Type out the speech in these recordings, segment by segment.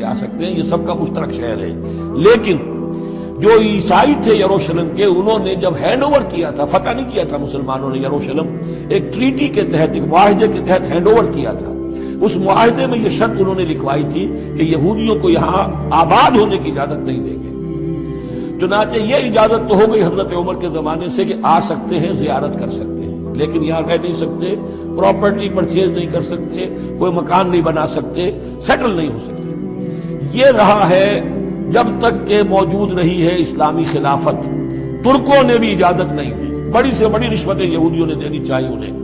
لیے آ سکتے ہیں، یہ سب کا مشترک شہر ہے۔ لیکن جو عیسائی تھے یروشلم کے، انہوں نے جب ہینڈ اوور کیا تھا، فتح نہیں کیا تھا مسلمانوں نے یروشلم، ایک ٹریٹی کے تحت، ایک معاہدے کے تحت ہینڈ اوور کیا تھا۔ اس معاہدے میں یہ شرط انہوں نے لکھوائی تھی کہ یہودیوں کو یہاں آباد ہونے کی اجازت نہیں دیں گے۔ چنانچہ یہ اجازت تو ہو گئی حضرت عمر کے زمانے سے کہ آ سکتے ہیں، زیارت کر سکتے ہیں، لیکن یہاں رہ نہیں سکتے، پراپرٹی پرچیز نہیں کر سکتے، کوئی مکان نہیں بنا سکتے، سیٹل نہیں ہو سکتے۔ یہ رہا ہے جب تک کہ موجود رہی ہے اسلامی خلافت۔ ترکوں نے بھی اجازت نہیں دی، بڑی سے بڑی رشوتیں یہودیوں نے دینی چاہیے انہیں،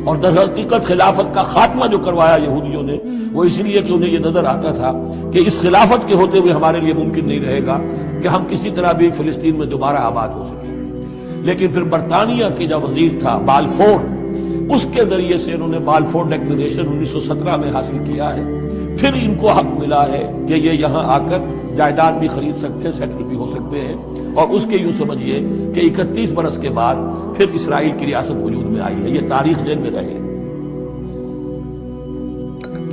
اور در حقیقت خلافت کا خاتمہ جو کروایا یہودیوں نے وہ اس لیے کہ انہیں یہ نظر آتا تھا کہ اس خلافت کے ہوتے ہوئے ہمارے لیے ممکن نہیں رہے گا کہ ہم کسی طرح بھی فلسطین میں دوبارہ آباد ہو سکیں۔ لیکن پھر برطانیہ کے جو وزیر تھا بالفور، اس کے ذریعے سے انہوں نے بالفور ڈیکلریشن 1917 میں حاصل کیا ہے۔ پھر ان کو حق ملا ہے کہ یہ یہاں آ کر جائیداد بھی خرید سکتے ہیں، سیٹل بھی ہو سکتے ہیں، اور اس کے یوں سمجھیے کہ 31 برس کے بعد پھر اسرائیل کی ریاست وجود میں آئی ہے۔ یہ تاریخ ذہن میں رہے۔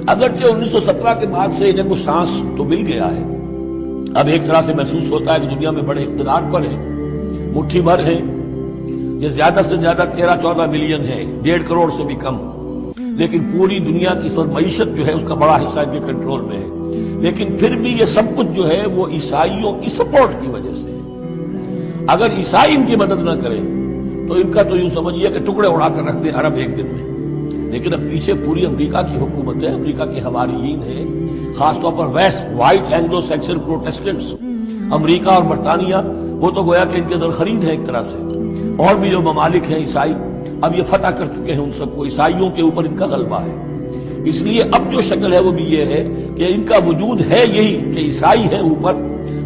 اگرچہ 1917 کے بعد سے انہیں کچھ سانس تو مل گیا ہے، اب ایک طرح سے محسوس ہوتا ہے کہ دنیا میں بڑے اقتدار پر ہیں، مٹھی بھر ہیں، یہ زیادہ سے زیادہ 13-14 ملین ہے، 1.5 کروڑ سے بھی کم، لیکن پوری دنیا کی معیشت جو ہے اس کا بڑا حصہ ان کے کنٹرول میں ہے۔ لیکن پھر بھی یہ سب کچھ جو ہے وہ عیسائیوں کی سپورٹ کی وجہ سے ہے۔ اگر عیسائی ان کی مدد نہ کریں تو ان کا تو یوں سمجھیے کہ ٹکڑے اڑا کر رکھ دیں عرب ایک دن میں۔ لیکن اب پیچھے پوری امریکہ کی حکومت ہے، امریکہ کے حواریین ہیں، خاص طور پر west white Anglo Saxon Protestants, امریکہ اور برطانیہ، وہ تو گویا کہ ان کے خرید ہے ایک طرح سے، اور بھی جو ممالک ہیں عیسائی اب یہ فتح کر چکے ہیں ان سب کو، عیسائیوں کے اوپر ان کا غلبہ ہے۔ اس لیے اب جو شکل ہے وہ بھی یہ ہے کہ ان کا وجود ہے یہی کہ عیسائی ہیں اوپر،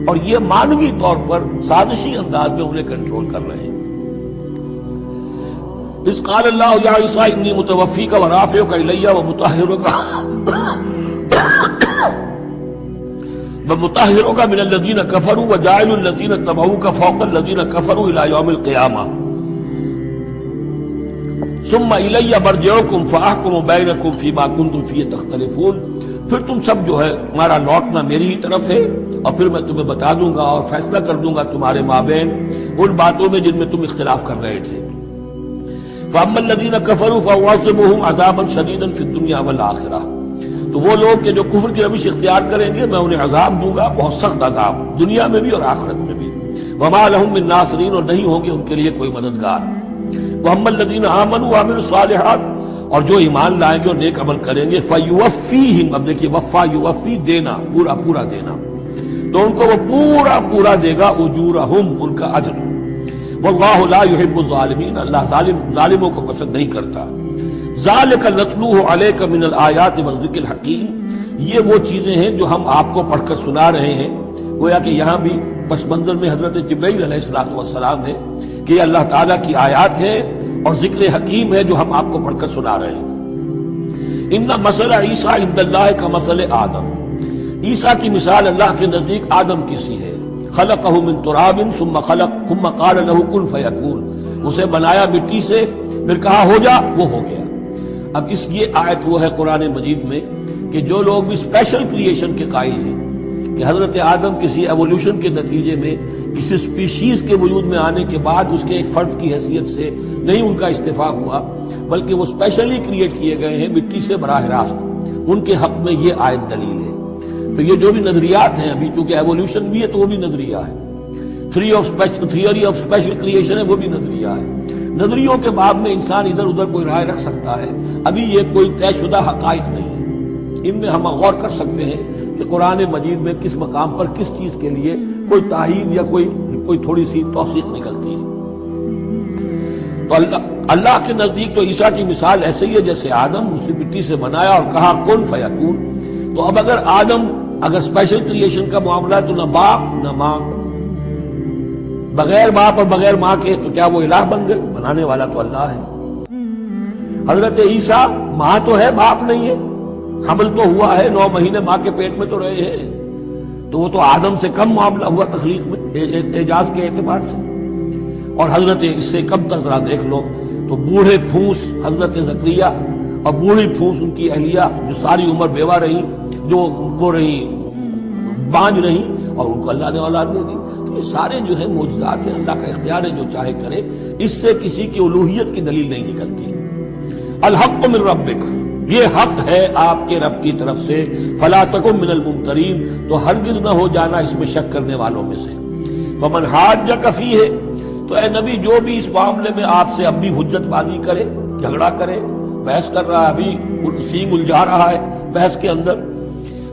اور یہ مانوی طور پر سازشی انداز میں انہیں کنٹرول کر رہے ہیں۔ اذ قال اللہ یا عیسیٰ انی متوفیک ورافعک الی ومطہرک من الذین کفروا وجاعل الذین اتبعوک فوق الذین کفروا الی یوم القیامہ ثم الی مرجعکم فاحکم بینکم فیما کنتم فیہ تختلفون۔ پھر تم سب جو ہے تمہارا لوٹنا میری ہی طرف ہے، اور پھر میں تمہیں بتا دوں گا اور فیصلہ کر دوں گا تمہارے مابین ان باتوں میں جن میں تم اختلاف کر رہے تھے۔ فَأَمَّا الَّذِينَ كَفَرُوا فَأُعَذِّبُهُمْ عَذَابًا شَدِيدًا فِي الدُّنْيَا وَالْآخِرَةِ، تو وہ لوگ کہ جو کفر کی روش اختیار کریں گے میں انہیں عذاب دوں گا، بہت سخت عذاب، دنیا میں بھی اور آخرت میں بھی۔ وَمَا لَهُم مِّن نَاصِرِينَ، اور نہیں ہوں گے ان کے لیے کوئی مددگار۔ وَأَمَّا الَّذِينَ آمَنُوا وَعَمِلُوا الصَّالِحَاتِ، اور جو ایمان لائیں گے اور نیک عمل کریں گے، فَيُوَفِّيهِمْ، اب دیکھیے وفا یوفی دینا، پورا پورا دینا، تو ان کو وہ پورا پورا دے گا، اجورہم، ان کا اجر۔ واللہ لا يحب الظالمین، اللہ ظالموں کو پسند نہیں کرتا۔ ذالک نتلوہ علیک من الآیات والذکر الحکیم، یہ وہ چیزیں ہیں جو ہم آپ کو پڑھ کر سنا رہے ہیں۔ گویا کہ یہاں بھی پس منظر میں حضرت جبرائیل علیہ السلام ہے کہ یہ اللہ تعالیٰ کی آیات ہے اور ذکر حکیم ہے جو ہم آپ کو پڑھ کر سنا رہے ہیں۔ ان مثل عیسیٰ عند اللہ کا مثل آدم، عیسیٰ کی مثال اللہ کے نزدیک آدم کی سی ہے۔ خلقہ من تراب ثم قال له کن فیکون، اسے بنایا مٹی سے پھر کہا ہو جا، وہ ہو گیا۔ اب اس یہ آیت وہ ہے قرآن مجید میں کہ جو لوگ بھی اسپیشل کریشن کے قائل ہیں کہ حضرت آدم کسی ایولیوشن کے نتیجے میں کسی سپیشیز کے وجود میں آنے کے بعد اس کے ایک فرد کی حیثیت سے نہیں ان کا استفاع ہوا، بلکہ وہ اسپیشلی کریٹ کیے گئے ہیں مٹی سے براہ راست، ان کے حق میں یہ آیت دلیل ہے۔ تو یہ جو بھی نظریات ہیں ابھی، چونکہ ایولیوشن بھی ہے تو وہ بھی نظریہ ہے، تھیوری آف اسپیشل کریشن ہے وہ بھی نظریہ ہے۔ نظریوں کے باب میں انسان ادھر ادھر کوئی رائے رکھ سکتا ہے، ابھی یہ کوئی طے شدہ حقائق نہیں ہے۔ ان میں ہم غور کر سکتے ہیں کہ قرآن مجید میں کس مقام پر کس چیز کے لیے کوئی تائید یا کوئی تھوڑی سی توثیق نکلتی ہے۔ تو اللہ کے نزدیک تو عیسیٰ کی مثال ایسے ہی ہے جیسے آدم، اسے مٹی سے بنایا اور کہا کن فیکون۔ تو اب اگر اسپیشل کریشن کا معاملہ ہے تو نہ باپ نہ ماں، بغیر باپ اور بغیر ماں کے، تو کیا وہ الہ بن گئے؟ بنانے والا تو اللہ ہے۔ حضرت عیسیٰ ماں تو ہے باپ نہیں ہے، حمل تو ہوا ہے، 9 مہینے ماں کے پیٹ میں تو رہے ہیں، تو وہ تو آدم سے کم معاملہ ہوا تخلیق میں اعجاز کے اعتبار سے۔ اور حضرت اس سے کم تر ذرا دیکھ لو تو بوڑھے پھوس حضرت زکریا اور بوڑھی پھوس ان کی اہلیہ جو ساری عمر بیوہ رہی، جو وہ رہی بانج رہی اور ان کو اللہ نے اولاد دے دی. تو یہ سارے جو ہے معجزات ہیں، اللہ کا اختیار ہے، جو چاہے کرے. اس سے کسی کی الوہیت کی دلیل نہیں نکلتی. الحق من ربک، یہ حق ہے آپ کے رب کی طرف سے. فلا تکن من الممترین، تو ہرگز نہ ہو جانا اس میں شک کرنے والوں میں سے. فمن حاجک فیہ، تو اے نبی جو بھی اس معاملے میں آپ سے اب بھی حجت بازی کرے، جھگڑا کرے، بحث کر رہا ہے، ابھی سینگ الجھا رہا ہے بحث کے اندر،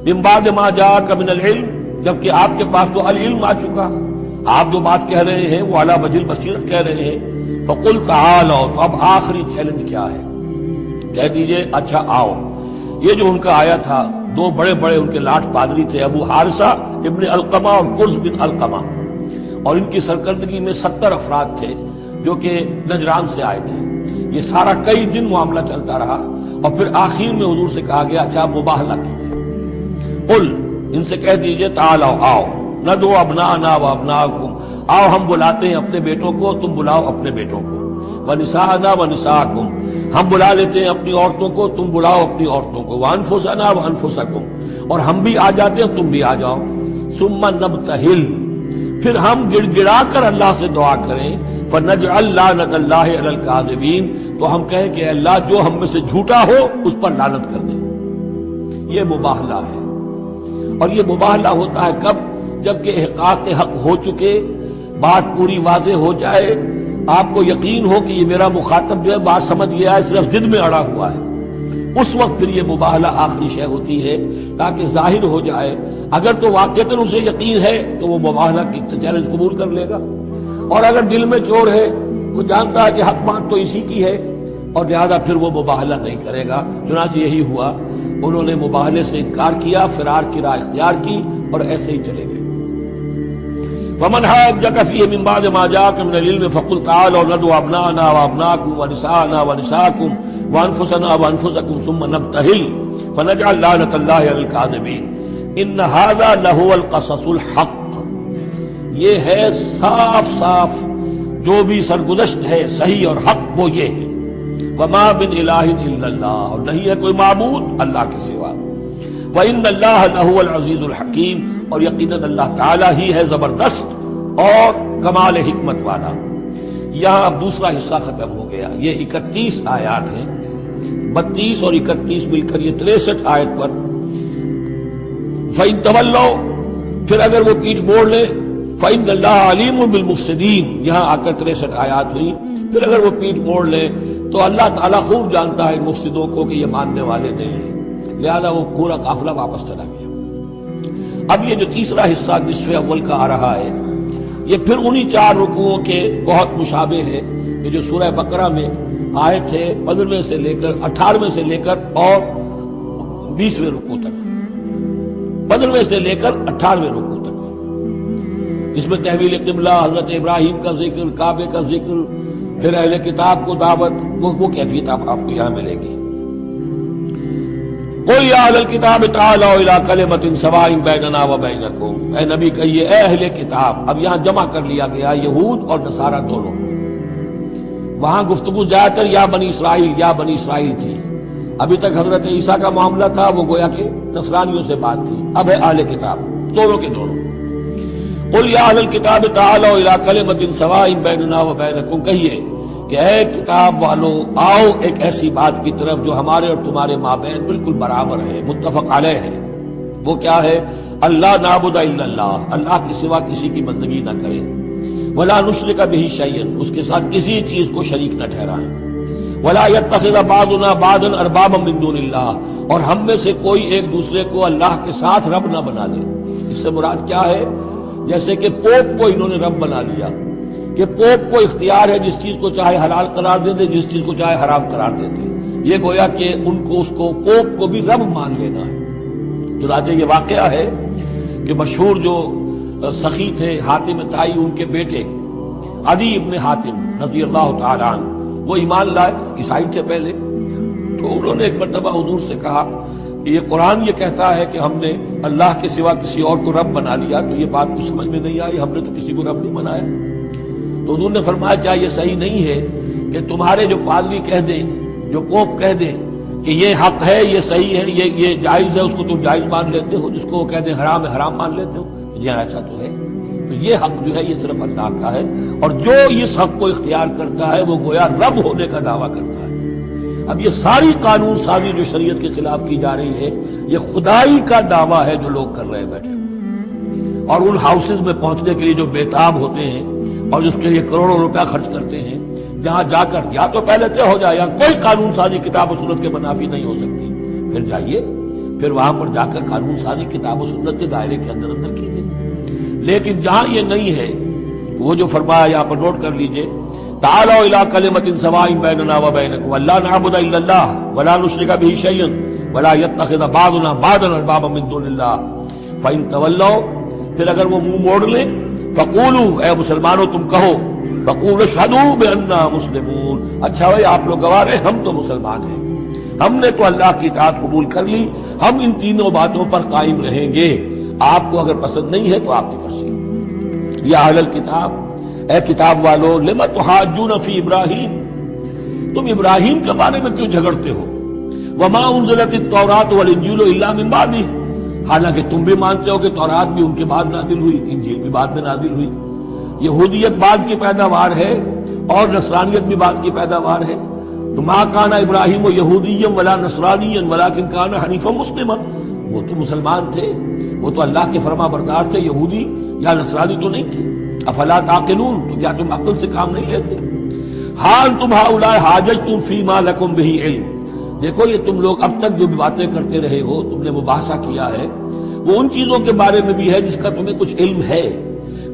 من بعد ما جاءک من العلم، جبکہ آپ کے پاس تو العلم آ چکا، آپ جو بات کہہ رہے ہیں وہ علی وجہ البصیرت کہہ رہے ہیں. فقل تعالوا، تو اب آخری چیلنج کیا ہے؟ کہہ دیجئے اچھا آؤ. یہ جو ان کا آیا تھا، دو بڑے بڑے ان کے لاٹ پادری تھے، ابو حارثہ ابن علقمہ اور قرز بن علقمہ، اور ان کی سرکردگی میں 70 افراد تھے جو کہ نجران سے آئے تھے. یہ سارا کئی دن معاملہ چلتا رہا اور پھر آخر میں حضور سے کہا گیا اچھا مباہلہ کیجیے. قل، ان سے کہہ دیجئے تعالوا، آؤ، ندعو ابناءنا و ابناءکم، آؤ ہم بلاتے ہیں اپنے بیٹوں کو، تم بلاؤ اپنے بیٹوں کو. ونساءنا و نساءکم، ہم بلا لیتے ہیں اپنی عورتوں کو، تم بلاؤ اپنی عورتوں کو. وانفسنا و انفسکم، اور ہم بھی آ جاتے ہیں تم بھی آ جاؤ. ثم نبتہل، پھر ہم گڑ گڑا کر اللہ سے دعا کریں. فنجعل لعنت اللہ علی الکاذبین، تو ہم کہیں کہ اے اللہ جو ہم میں سے جھوٹا ہو اس پر لعنت کر دیں. یہ مباہلہ ہے. اور یہ مباہلہ ہوتا ہے کب؟ جبکہ احقاق حق ہو چکے، بات پوری واضح ہو جائے، آپ کو یقین ہو کہ یہ میرا مخاطب جو ہے بات سمجھ گیا ہے، صرف ضد میں اڑا ہوا ہے. اس وقت پھر یہ مباہلہ آخری شے ہوتی ہے تاکہ ظاہر ہو جائے. اگر تو واقعتاً اسے یقین ہے تو وہ مباہلہ کی چیلنج قبول کر لے گا، اور اگر دل میں چور ہے، وہ جانتا ہے کہ حق بات تو اسی کی ہے، اور لہذا پھر وہ مباہلہ نہیں کرے گا. چنانچہ یہی ہوا، انہوں نے مباہلے سے انکار کیا، فرار کی راہ اختیار کی اور ایسے ہی چلے گئے. فمن حاجک فیہ من بعد ما جاءک من العلم فقل تعالوا ندعو ابناءنا وابناءکم ونساءنا ونساءکم وانفسنا وانفسکم ثم نبتہل فنجعل لعنت اللہ علی الکاذبین ان ھذا لہو القصص الحق. یہ ہے صاف صاف جو بھی سرگزشت ہے صحیح اور حق وہ یہ ہے. وما من الہ الا اللہ، اور نہیں ہے کوئی معبود اللہ کے سوا. وان اللہ لہو العزیز الحکیم، اور یقیناً اللہ تعالیٰ ہی ہے زبردست اور کمال حکمت والا. یہاں اب دوسرا حصہ ختم ہو گیا. یہ 31 آیات ہیں، 32 اور 31 مل کر یہ 63 آیت پر. فَإِن تَوَلَّوْا، پھر اگر وہ پیٹھ موڑ لے، فَإِنَّ اللَّهَ عَلِيمٌ بِالْمُفْسِدِينَ، یہاں آ کر 63 آیات ہوئی. پھر اگر وہ پیٹھ موڑ لے تو اللہ تعالیٰ خوب جانتا ہے ان مفسدوں کو کہ یہ ماننے والے نہیں ہیں، لہذا وہ پورا قافلہ واپس چلا گیا. اب یہ جو تیسرا حصہ نصف اول کا آ رہا ہے، یہ پھر انہی 4 رکوعوں کے بہت مشابہ ہے کہ جو سورہ بقرہ میں آئے تھے 15ویں سے لے کر 18ویں سے لے کر اور 20ویں رکوع تک، 15ویں سے لے کر 18ویں رکوع تک. اس میں تحویل قبلہ، حضرت ابراہیم کا ذکر، کعبے کا ذکر، پھر اہل کتاب کو دعوت، وہ کیفیت آپ کو یہاں ملے گی. قل یا اہل الکتاب تعالوا الی کلمۃ سواء بیننا و بینکم، اے نبی کہیے اے اہل کتاب. اب یہاں جمع کر لیا گیا یہود اور نصارہ دونوں. وہاں گفتگو زیادہ تر یا بنی اسرائیل تھی. ابھی تک حضرت عیسیٰ کا معاملہ تھا، وہ گویا کہ نصرانیوں سے بات تھی. اب ہے اہل کتاب، دونوں کے دونوں. قل یا اہل الکتاب تعالوا الی کلمۃ سواء بیننا و بینکم، کہیے کہ اے کتاب والو آؤ ایک ایسی بات کی طرف جو ہمارے اور تمہارے مابین بالکل برابر ہے، متفق علیہ ہے. وہ کیا ہے؟ اللہ نعبد الا اللہ، اللہ کے سوا کسی کی بندگی نہ کریں. ولا نشرک بہ شیئا، اس کے ساتھ کسی چیز کو شریک نہ ٹھہرائیں. ولا يتخذ بعضنا بعضا اربابا من دون اللہ، اور ہم میں سے کوئی ایک دوسرے کو اللہ کے ساتھ رب نہ بنا لے. اس سے مراد کیا ہے؟ جیسے کہ پوپ کو انہوں نے رب بنا لیا، کہ پوپ کو اختیار ہے جس چیز کو چاہے حلال قرار دے دے، جس چیز کو چاہے حرام قرار دے دے. یہ گویا کہ ان کو اس کو پوپ کو بھی رب مان لینا ہے. چنانچہ یہ واقعہ ہے کہ مشہور جو سخی تھے حاتم طائی، ان کے بیٹے عدی ابن حاتم رضی اللہ تعالیٰ عنہ، وہ ایمان لائے، عیسائی تھے پہلے. تو انہوں نے ایک مرتبہ حضور سے کہا کہ یہ قرآن یہ کہتا ہے کہ ہم نے اللہ کے سوا کسی اور کو رب بنا لیا، تو یہ بات کچھ سمجھ میں نہیں آئی، ہم نے تو کسی کو رب نہیں بنایا. تو حضور نے فرمایا کیا یہ صحیح نہیں ہے کہ تمہارے جو پادری کہہ دیں، جو پوپ کہہ دیں کہ یہ حق ہے، یہ صحیح ہے، یہ جائز ہے، اس کو تم جائز مان لیتے ہو، جس کو وہ کہتے ہیں حرام ہے حرام مان لیتے ہو، جی ہاں ایسا تو ہے۔ تو یہ حق جو ہے یہ صرف اللہ کا ہے، اور جو اس حق کو اختیار کرتا ہے وہ گویا رب ہونے کا دعویٰ کرتا ہے۔ اب یہ ساری قانون سازی جو شریعت کے خلاف کی جا رہی ہے، یہ خدائی کا دعویٰ ہے جو لوگ کر رہے ہیں بیٹھے، اور ان ہاؤسز میں پہنچنے کے لیے جو بےتاب ہوتے ہیں اور اس کے لیے کروڑوں روپیہ خرچ کرتے ہیں، جہاں جا کر یا تو پہلے طے ہو جائے یا کوئی قانون سازی کتاب و سنت کے منافی نہیں ہو سکتی، پھر جائیے، پھر وہاں پر جا کر قانون سازی کتاب و سنت کے دائرے کے اندر اندر کیجیے۔ لیکن جہاں یہ نہیں ہے، وہ جو فرمایا یہاں پر نوٹ کر لیجئے، تعالوا الی کلمۃ سواء بیننا وبینکم الا نعبد الا اللہ ولا نشرک بہ شیئا ولا یتخذ بعضنا بعضا اربابا من دون اللہ فإن تولوا، پھر اگر وہ منہ موڑ لیں، فقولوا، اے مسلمانوں تم کہو، فقولوا اشہدوا بأننا مسلمون، اچھا بھائی آپ لوگ گواہ ہیں ہم تو مسلمان ہیں، ہم نے تو اللہ کی اطاعت قبول کر لی، ہم ان تینوں باتوں پر قائم رہیں گے، آپ کو اگر پسند نہیں ہے تو آپ کی مرضی۔ یا اہل الکتاب، اے کتاب والو، لم تحاجون فی ابراہیم، تم ابراہیم کے بارے میں کیوں جھگڑتے ہو؟ وما انزلت التوراۃ والانجیل الا من بعدہ، حالانکہ تم بھی مانتے ہو کہ تورات بھی ان کے بعد نازل ہوئی، انجیل بھی بعد میں نازل ہوئی، یہودیت بعد کی پیداوار ہے اور نصرانیت بھی بعد کی پیداوار ہے۔ تو ما کان ابراہیم یہودیا ولا نصرانیا ولکن کان حنیفا مسلما، وہ تو مسلمان تھے، وہ تو اللہ کے فرما بردار تھے، یہودی یا نصرانی تو نہیں تھے۔ افلا تعقلون، تو کیا تم عقل سے کام نہیں لیتے؟ ہاں انتم ہؤلاء حاججتم فیما لکم بہ علم، دیکھو یہ تم لوگ اب تک جو بھی باتیں کرتے رہے ہو، تم نے مباحثہ کیا ہے، وہ ان چیزوں کے بارے میں بھی ہے جس کا تمہیں کچھ علم ہے۔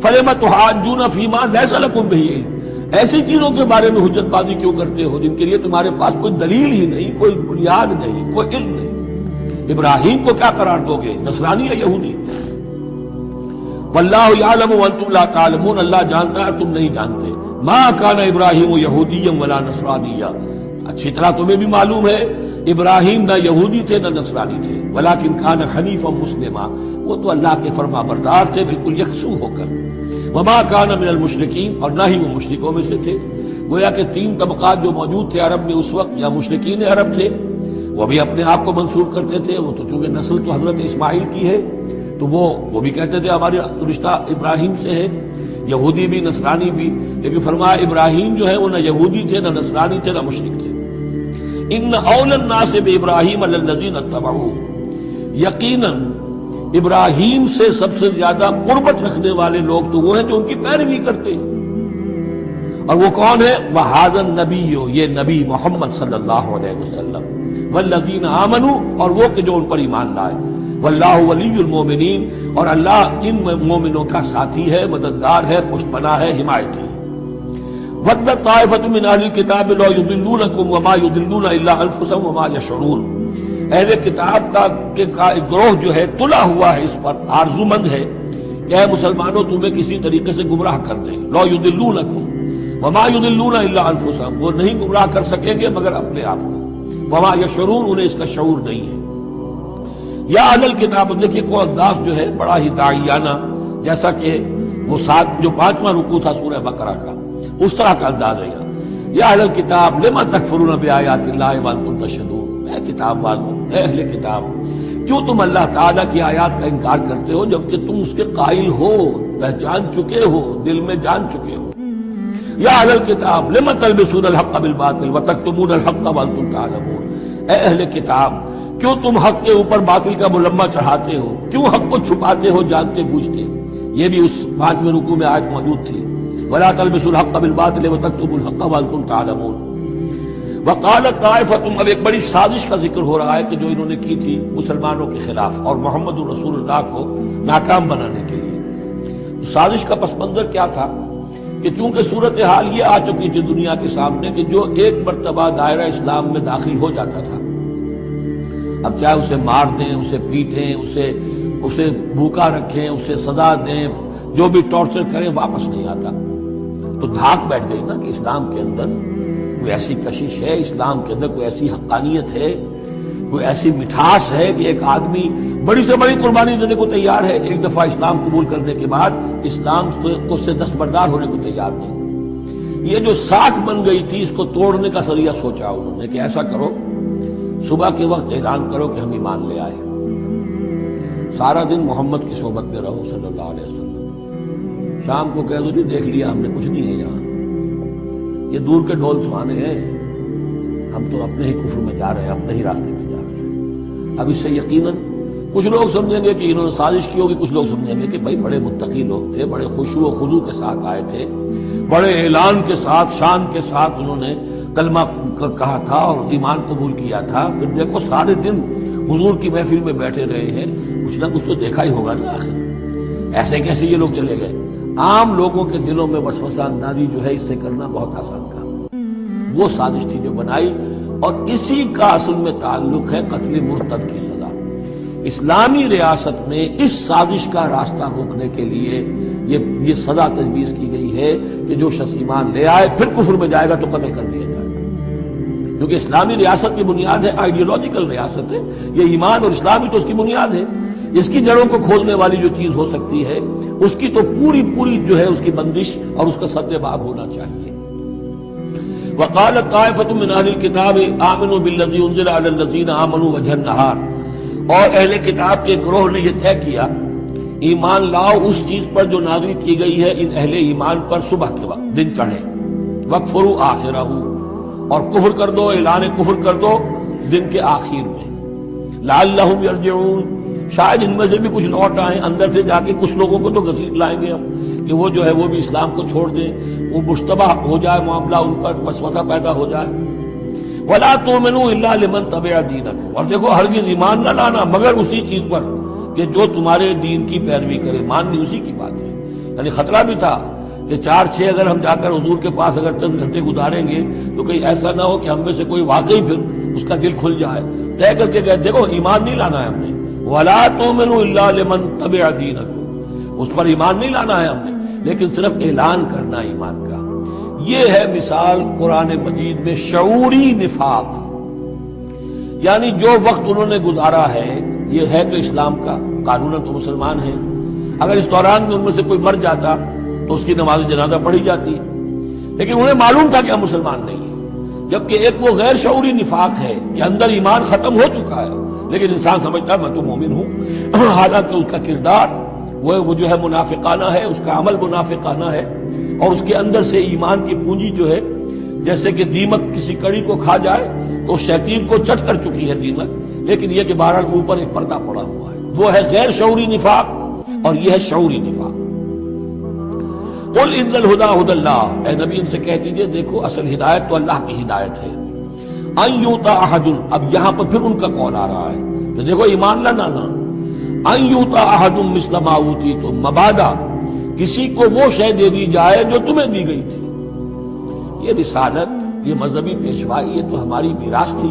فلم تحاجون فیما لیس لکم بہ علم، ایسی چیزوں کے بارے میں حجت بازی کیوں کرتے ہو جن کے لیے تمہارے پاس کوئی دلیل ہی نہیں، کوئی بنیاد نہیں، کوئی علم نہیں؟ ابراہیم کو کیا قرار دو گے، نصرانی یا یہودی؟ واللہ یعلم وانتم لا تعلمون، اللہ جانتا ہے تم نہیں جانتے۔ ما کان ابراہیم یہودیا ولا نصرانیا، اچھی طرح تمہیں بھی معلوم ہے ابراہیم نہ یہودی تھے نہ نصرانی تھے، ولکن کان حنیفا مسلما، وہ تو اللہ کے فرما بردار تھے بالکل یکسو ہو کر۔ وما کان من المشرکین، اور نہ ہی وہ مشرکوں میں سے تھے۔ گویا کہ تین طبقات جو موجود تھے عرب میں اس وقت، یا مشرکین عرب تھے، وہ بھی اپنے آپ کو منسوب کرتے تھے، وہ تو چونکہ نسل تو حضرت اسماعیل کی ہے تو وہ بھی کہتے تھے ہمارا رشتہ ابراہیم سے ہے، یہودی بھی نصرانی بھی، لیکن فرمایا ابراہیم جو ہے وہ نہ یہودی تھے نہ نصرانی تھے نہ مشرک تھے۔ ان اولی الناس بابراہیم الذین اتبعوہ، یقیناً ابراہیم سے سب سے زیادہ قربت رکھنے والے لوگ تو وہ ہیں جو ان کی پیروی کرتے ہیں، اور وہ کون ہے؟ وَهَذَا النَّبِيُّ، یہ نبی محمد صلی اللہ علیہ وسلم، وَالَّذِينَ آمَنُوا، اور وہ کہ جو ان پر ایمان لائے، وَاللَّهُ وَلِيُّ الْمُؤْمِنِينَ، اور اللہ ان مومنوں کا ساتھی ہے، مددگار ہے، پشت پناہ ہے، حمایتی ہے۔ وَدَّتْ طَائِفَةٌ مِّنْ أَهْلِ الْكِتَابِ لَوْ يُضِلُّونَكُمْ وَمَا يُضِلُّونَ إِلَّا أَنفُسَهُمْ وَمَا يَشْعُرُونَ، اہل کتاب کا ایک گروہ جو ہے تلا ہوا ہے، اس پر آرزو مند ہے کہ اے مسلمانوں تمہیں کسی طریقے سے گمراہ کر دیں۔ لَوْ يُضِلُّونَكُمْ وَمَا يُضِلُّونَ إِلَّا أَنفُسَهُمْ، وہ نہیں گمراہ کر سکیں گے مگر اپنے آپ کو، وَمَا يَشْعُرُونَ، انہیں اس کا شعور نہیں ہے۔ یا اہل الکتاب، دیکھیے کو انداز جو ہے بڑا ہی داعیانہ، جیسا کہ وہ جو 5واں رکوع تھا سورہ بقرہ کا، اس طرح کا انداز ہے یہاں۔ یا اہل الکتاب لما تکفرون بآیات اللہ وانتم تشہدون، اے کتاب والوں، اے اہل کتاب، کیوں تم اللہ تعالیٰ کی آیات کا انکار کرتے ہو جبکہ تم اس کے قائل ہو، پہچان چکے ہو، دل میں جان چکے ہو۔ یا اہل الکتاب لما تلبسون الحق بالباطل وتکتمون الحق وانتم تعلمون، اے اہل کتاب کیوں تم حق کے اوپر باطل کا ملمہ چڑھاتے ہو، کیوں حق کو چھپاتے ہو جانتے بوجھتے؟ یہ بھی اس 5ویں رکوع میں آیت موجود تھی، ولا تلبسوا الحق بالباطل وتكتموا الحق وانتم تعلمون۔ وقالت طائفۃ، اب ایک بڑی سازش کا ذکر ہو رہا ہے کہ جو انہوں نے کی تھی مسلمانوں کے خلاف اور محمد رسول اللہ کو ناکام بنانے کے لیے۔ سازش کا پس منظر کیا تھا کہ چونکہ صورتحال یہ آ چکی تھی دنیا کے سامنے کہ جو ایک مرتبہ دائرہ اسلام میں داخل ہو جاتا تھا، اب چاہے اسے مار دیں، اسے پیٹیں، اسے بھوکا رکھیں، اسے سزا دیں، جو بھی ٹارچر کریں، واپس نہیں آتا۔ تو دھاک بیٹھ گئی نا کہ اسلام کے اندر کوئی ایسی کشش ہے، اسلام کے اندر کوئی ایسی حقانیت ہے، کوئی ایسی مٹھاس ہے کہ ایک آدمی بڑی سے بڑی قربانی دینے کو تیار ہے، ایک دفعہ اسلام قبول کرنے کے بعد اسلام کو سے دستبردار ہونے کو تیار نہیں۔ یہ جو ساکھ بن گئی تھی اس کو توڑنے کا ذریعہ سوچا انہوں نے کہ ایسا کرو صبح کے وقت اعلان کرو کہ ہم ایمان لے آئے، سارا دن محمد کی صحبت میں رہو صلی اللہ علیہ وسلم، شام کو کہہ دو جی دیکھ لیا ہم نے کچھ نہیں ہے یہاں، یہ دور کے ڈھول سہانے ہیں، ہم تو اپنے ہی کفر میں جا رہے ہیں، اپنے ہی راستے پہ جا رہے ہیں۔ اب اس سے یقیناً کچھ لوگ سمجھیں گے کہ انہوں نے سازش کی ہوگی، کچھ لوگ سمجھیں گے کہ بھائی بڑے متقی لوگ تھے، بڑے خشوع و خضوع کے ساتھ آئے تھے، بڑے اعلان کے ساتھ شان کے ساتھ انہوں نے کلمہ کہا تھا اور ایمان قبول کیا تھا، پھر دیکھو سارے دن حضور کی محفل میں بیٹھے رہے ہیں، کچھ نہ کچھ تو دیکھا ہی ہوگا نا آخر، ایسے کیسے یہ لوگ چلے گئے؟ عام لوگوں کے دلوں میں وسوسہ اندازی جو ہے اس سے کرنا بہت آسان کام، وہ سازش تھی جو بنائی، اور اسی کا اصل میں تعلق ہے قتل مرتد کی سزا۔ اسلامی ریاست میں اس سازش کا راستہ روکنے کے لیے یہ سزا تجویز کی گئی ہے کہ جو شخص ایمان لے آئے پھر کفر میں جائے گا تو قتل کر دیا جائے گا، کیونکہ اسلامی ریاست کی بنیاد ہے، آئیڈیولوجیکل ریاست ہے یہ، ایمان اور اسلام ہی تو اس کی بنیاد ہے، اس کی جڑوں کو کھولنے والی جو چیز ہو سکتی ہے اس کی تو پوری جو ہے اس کی بندش اور اس کا سد باب ہونا چاہیے۔ وقالت طائفة من اہل الکتاب آمنوا بالذی انزل علی الذین آمنوا وجہ النہار، اور اہل کتاب کے گروہ نے یہ طے کیا ایمان لاؤ اس چیز پر جو نازل کی گئی ہے ان اہل ایمان پر صبح کے وقت دن چڑھے، وَاکْفُرُوا آخِرَهُ، اور کفر کر دو، اعلان کفر کر دو دن کے آخر میں، لعلہم یرجعون، شاید ان میں سے بھی کچھ لوٹ آئیں، اندر سے جا کے کچھ لوگوں کو تو گھسیٹ لائیں گے ہم کہ وہ جو ہے وہ بھی اسلام کو چھوڑ دیں، وہ مشتبہ ہو جائے معاملہ، ان پر وسوسہ پیدا ہو جائے۔ وَلَا تُؤْمِنُوا إِلَّا لِمَن تَبِعَ دِينَكُمْ، اور دیکھو ہرگز ایمان نہ لانا مگر اسی چیز پر کہ جو تمہارے دین کی پیروی کرے، ماننی اسی کی بات ہے۔ یعنی خطرہ بھی تھا کہ 4-6 اگر ہم جا کر حضور کے پاس اگر چند گھنٹے گزاریں گے تو کہیں ایسا نہ ہو کہ ہم میں سے کوئی واقعی پھر اس کا دل کھل جائے، طے کر کے گئے دیکھو ایمان نہیں لانا ہے ہم نے، وَلَا تُؤْمِنُوا إِلَّا لِمَن تَبِعَ دِينَكُمْ، اس پر ایمان نہیں لانا ہے ہم نے، لیکن صرف اعلان کرنا ایمان کا۔ یہ ہے مثال قرآن مجید میں شعوری نفاق، یعنی جو وقت انہوں نے گزارا ہے یہ ہے تو اسلام کا، قانوناً تو مسلمان ہیں، اگر اس دوران میں ان میں سے کوئی مر جاتا تو اس کی نماز جنازہ پڑھی جاتی، لیکن انہیں معلوم تھا کہ ہم مسلمان نہیں ہیں، جبکہ ایک وہ غیر شعوری نفاق ہے کہ اندر ایمان ختم ہو چکا ہے لیکن انسان سمجھتا ہے میں تو مومن ہوں، حالانکہ اس کا کردار وہ جو ہے منافقانہ ہے، اس کا عمل منافقانہ ہے، اور اس کے اندر سے ایمان کی پونجی جو ہے جیسے کہ دیمک کسی کڑی کو کھا جائے تو شیطین کو چٹ کر چکی ہے دیمک، لیکن یہ کہ بہرحال اوپر ایک پردہ پڑا ہوا ہے، وہ ہے غیر شعوری نفاق اور یہ ہے شعوری نفاق۔ قل ان الہدی ھدی اللہ، اے نبی ان سے کہہ دیجئے دیکھو اصل ہدایت تو اللہ کی ہدایت ہے، ان یؤتی احد، اب یہاں پر پھر ان کا قول آ رہا ہے کہ دیکھو ایمان لانا نا، ان یؤتی احد مثل ما اوتیتم، مبادا کسی کو وہ شے دے دی جائے جو تمہیں دی گئی تھی۔ یہ رسالت، یہ مذہبی پیشوائی، یہ تو ہماری میراث تھی،